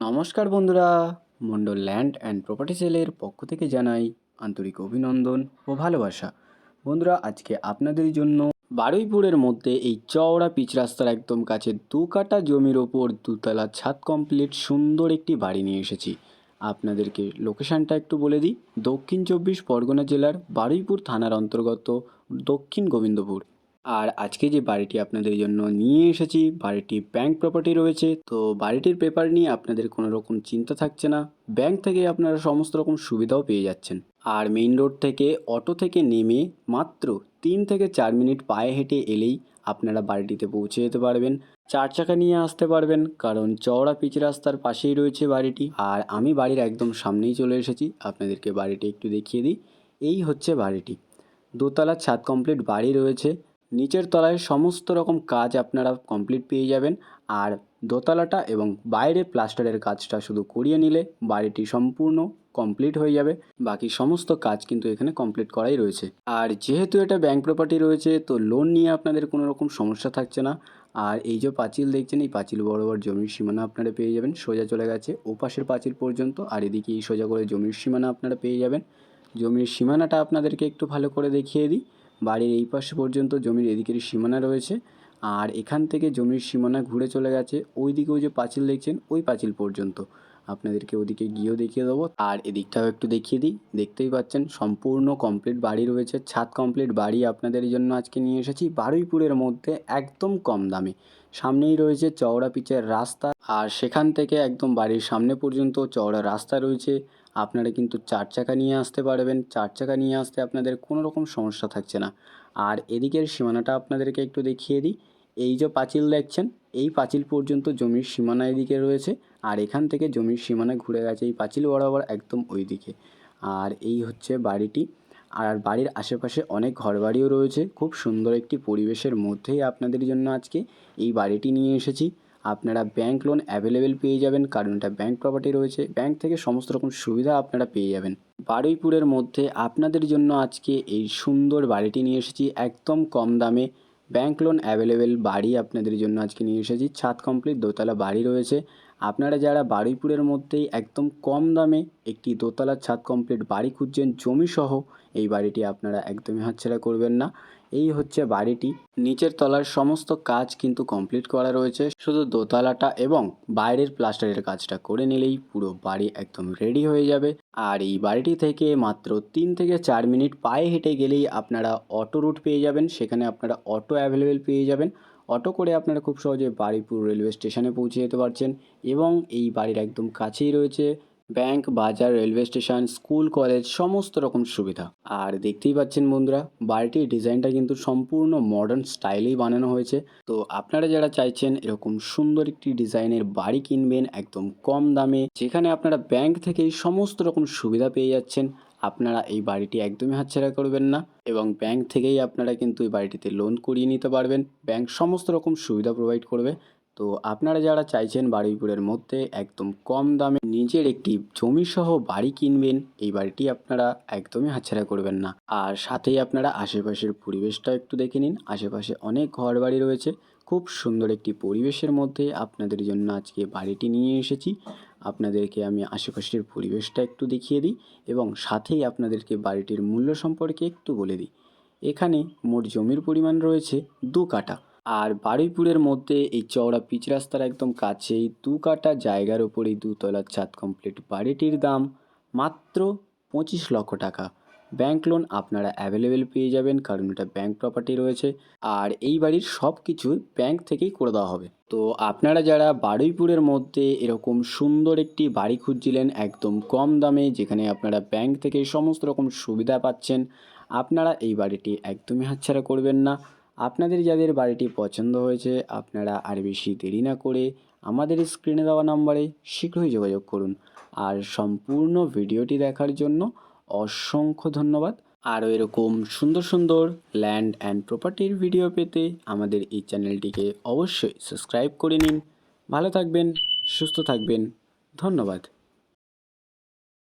নমস্কার বন্ধুরা, Mondal land and property সেলের পক্ষ থেকে জানাই আন্তরিক অভিনন্দন ও ভালোবাসা। বন্ধুরা, আজকে আপনাদের জন্য বারুইপুরের মধ্যে এই চওড়া পিচ রাস্তার একদম কাছে 2 কাঠা জমির ওপর 2তলা ছাদ কমপ্লিট সুন্দর একটি বাড়ি নিয়ে এসেছি। আপনাদেরকে লোকেশানটা একটু বলে দিই। দক্ষিণ 24 পরগনা জেলার বারুইপুর থানার অন্তর্গত দক্ষিণ গোবিন্দপুর। আর আজকে যে বাড়িটি আপনাদের জন্য নিয়ে এসেছি, বাড়িটি ব্যাংক প্রপার্টি রয়েছে। তো বাড়িটির পেপার নিয়ে আপনাদের কোনো রকম চিন্তা থাকছে না। ব্যাংক থেকে আপনারা সমস্ত রকম সুবিধাও পেয়ে যাচ্ছেন। আর মেইন রোড থেকে অটো থেকে নেমে মাত্র 3 থেকে 4 মিনিট পায়ে হেঁটে এলেই আপনারা বাড়িটিতে পৌঁছে যেতে পারবেন। 4 চাকা নিয়ে আসতে পারবেন, কারণ চওড়া পিচ রাস্তার পাশেই রয়েছে বাড়িটি। আর আমি বাড়ির একদম সামনেই চলে এসেছি, আপনাদেরকে বাড়িটি একটু দেখিয়ে দিই। এই হচ্ছে বাড়িটি। 2তলা ছাদ কমপ্লিট বাড়ি রয়েছে। নিচের তলায় সমস্ত রকম কাজ আপনারা কমপ্লিট পেয়ে যাবেন। আর দোতলাটা এবং বাইরের প্লাস্টারের কাজটা শুধু করিয়ে নিলে বাড়িটি সম্পূর্ণ কমপ্লিট হয়ে যাবে। বাকি সমস্ত কাজ কিন্তু এখানে কমপ্লিট করাই রয়েছে। আর যেহেতু এটা ব্যাংক প্রপার্টি রয়েছে, তো লোন নিয়ে আপনাদের কোনো রকম সমস্যা থাকছে না। আর এই যে পাঁচিল দেখছেন, এই পাঁচিল বরাবর জমির সীমানা আপনারা পেয়ে যাবেন। সোজা চলে গেছে ওপাশের পাঁচিল পর্যন্ত, আর এদিকে এই সোজা করে জমির সীমানা আপনারা পেয়ে যাবেন। জমির সীমানাটা আপনাদেরকে একটু ভালো করে দেখিয়ে দিই। বাড়ির এই পাশে পর্যন্ত জমির এদিকের সীমানা রয়েছে। আর এখান থেকে জমির সীমানা ঘুরে চলে গেছে ওই দিকে, ওই যে পাঁচিল দেখছেন ওই পাঁচিল পর্যন্ত। আপনাদেরকে ওদিকে গিয়েও দেখিয়ে দেবো। আর এদিকটাও একটু দেখিয়ে দিই। দেখতেই পাচ্ছেন সম্পূর্ণ কমপ্লিট বাড়ি রয়েছে, ছাদ কমপ্লিট বাড়ি আপনাদের জন্য আজকে নিয়ে এসেছি বারুইপুরের মধ্যে একদম কম দামে। সামনেই রয়েছে চওড়া পিচের রাস্তা, আর সেখান থেকে একদম বাড়ির সামনে পর্যন্ত চওড়া রাস্তা রয়েছে। আপনারা কিন্তু 4 চাকা নিয়ে আসতে পারবেন। 4 চাকা নিয়ে আসতে আপনাদের কোনো রকম সমস্যা থাকছে না। আর এদিকের সীমানাটা আপনাদেরকে একটু দেখিয়ে দিই। এই যে পাঁচিল দেখছেন, এই পাঁচিল পর্যন্ত জমির সীমানা এদিকে রয়েছে। আর এখান থেকে জমির সীমানা ঘুরে গেছে এই পাঁচিল বরাবর একদম ওই দিকে। আর এই হচ্ছে বাড়িটি। আর বাড়ির আশেপাশে অনেক ঘরবাড়িও রয়েছে। খুব সুন্দর একটি পরিবেশের মধ্যেই আপনাদের জন্য আজকে এই বাড়িটি নিয়ে এসেছি। আপনারা ব্যাংক লোন অ্যাভেলেবেল পেয়ে যাবেন, কারণ এটা ব্যাংক প্রপার্টি রয়েছে। ব্যাংক থেকে সমস্ত রকম সুবিধা আপনারা পেয়ে যাবেন। বারুইপুরের মধ্যে আপনাদের জন্য আজকে এই সুন্দর বাড়িটি নিয়ে এসেছি একদম কম দামে। ব্যাংক লোন অ্যাভেলেবেল বাড়ি আপনাদের জন্য আজকে নিয়ে এসেছি। ছাদ কমপ্লিট দোতলা বাড়ি রয়েছে। আপনারা যারা বারুইপুরের মধ্যেই একদম কম দামে একটি দোতলা ছাদ কমপ্লিট বাড়ি খুঁজছেন জমিসহ, এই বাড়িটি আপনারা একদমই হাতছাড়া করবেন না। এই হচ্ছে বাড়িটি। নিচের তলার সমস্ত কাজ কিন্তু কমপ্লিট করা রয়েছে, শুধু দোতলাটা এবং বাইরের প্লাস্টারের কাজটা করে নিলেই পুরো বাড়ি একদম রেডি হয়ে যাবে। আর এই বাড়িটি থেকে মাত্র 3 থেকে 4 মিনিট পায়ে হেঁটে গেলেই আপনারা অটো রুট পেয়ে যাবেন। সেখানে আপনারা অটো অ্যাভেলেবেল পেয়ে যাবেন। অটো করে আপনারা খুব সহজে বারুইপুর রেলওয়ে স্টেশনে পৌঁছে যেতে পারছেন। এবং এই বাড়ির একদম কাছেই রয়েছে ব্যাংক, বাজার, রেলওয়ে স্টেশন, স্কুল, কলেজ, সমস্ত রকম সুবিধা। আর দেখতেই পাচ্ছেন বন্ধুরা, বাড়িটির ডিজাইনটা কিন্তু সম্পূর্ণ মডার্ন স্টাইলেই বানানো হয়েছে। তো আপনারা যারা চাইছেন এরকম সুন্দর একটি ডিজাইনের বাড়ি কিনবেন একদম কম দামে, যেখানে আপনারা ব্যাংক থেকেই সমস্ত রকম সুবিধা পেয়ে যাচ্ছেন, আপনারা এই বাড়িটি একদমই হাতছাড়া করবেন না। এবং ব্যাংক থেকেই আপনারা কিন্তু এই বাড়িটিতে লোন করিয়ে নিতে পারবেন। ব্যাংক সমস্ত রকম সুবিধা প্রোভাইড করবে। তো আপনারা যারা চাইছেন বারুইপুরের মধ্যে একদম কম দামে নিজের একটি জমিসহ বাড়ি কিনবেন, এই বাড়িটি আপনারা একদমই হাতছাড়া করবেন না। আর সাথেই আপনারা আশেপাশের পরিবেশটা একটু দেখে নিন। আশেপাশে অনেক ঘরবাড়ি রয়েছে। খুব সুন্দর একটি পরিবেশের মধ্যে আপনাদের জন্য আজকে বাড়িটি নিয়ে এসেছি। আপনাদেরকে আমি আশেপাশের পরিবেশটা একটু দেখিয়ে দিই এবং সাথেই আপনাদেরকে বাড়িটির মূল্য সম্পর্কে একটু বলে দিই। এখানে মোট জমির পরিমাণ রয়েছে 2 কাঠা। আর বারুইপুরের মধ্যে এই চওড়া পিচ রাস্তার একদম কাছেই 2 কাঠা জায়গার ওপরেই 2তলার ছাদ কমপ্লিট বাড়িটির দাম মাত্র 25 লক্ষ টাকা। ব্যাংক লোন আপনারা অ্যাভেলেবেল পেয়ে যাবেন, কারণ এটা ব্যাংক প্রপার্টি রয়েছে। আর এই বাড়ির সব কিছু ব্যাংক থেকেই করে দেওয়া হবে। তো আপনারা যারা বারুইপুরের মধ্যে এরকম সুন্দর একটি বাড়ি খুঁজছিলেন একদম কম দামে, যেখানে আপনারা ব্যাংক থেকে সমস্ত রকম সুবিধা পাচ্ছেন, আপনারা এই বাড়িটি একদমই হাতছাড়া করবেন না। আপনাদের যাদের বাড়িটি পছন্দ হয়েছে, আপনারা আর বেশি দেরি না করে আমাদের স্ক্রিনে দেওয়া নাম্বারে শীঘ্রই যোগাযোগ করুন। আর সম্পূর্ণ ভিডিওটি দেখার জন্য অসংখ্য ধন্যবাদ। আরও এরকম সুন্দর সুন্দর ল্যান্ড অ্যান্ড প্রপার্টির ভিডিও পেতে আমাদের এই চ্যানেলটিকে অবশ্যই সাবস্ক্রাইব করে নিন। ভালো থাকবেন, সুস্থ থাকবেন। ধন্যবাদ।